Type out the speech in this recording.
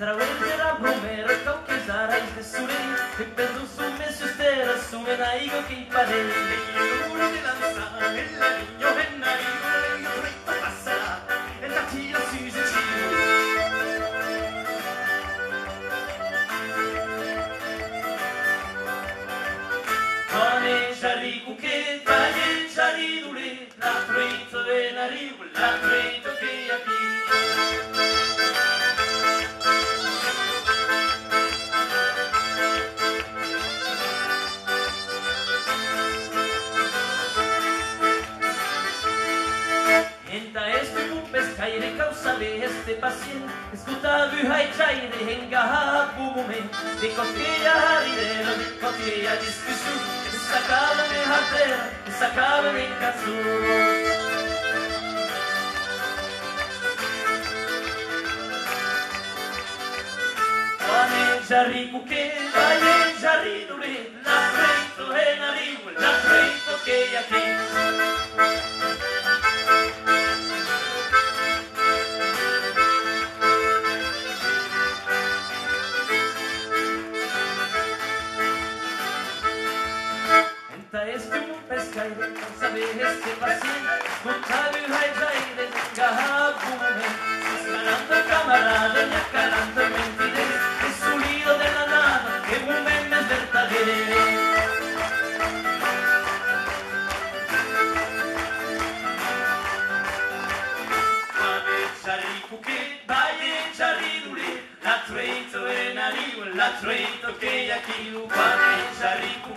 traverserà Bromero, Cauchesara, e Suri, e per un summe su stera, sume na igo che i padei. E l'uno di lanza, e la ligno, e na igo, e io dritto passerà, e la tira si giro. Pane Jariku che tagliè Jaridule, la trito e la ribu, la trito che aquí. Enta este un pescaire causale este paciente, escuta vyhai chaire henga ha bugume, de cosquilla haridero, de cosquilla discusu, sacaba de hatera, sacaba de casu. Pane Jariku che vaie Jaridule, la freito e naribu, la freito che aquí. Este un pescaire, sabe este paciente, con cabio hay jaire, gahabume, escalando camarada, y acalando mentire, es un lío de la nada, que bumen es verdadero. Ave Jariku che vaie Jaridule, la treito e nariu, la treito che aquí, Ave Jariku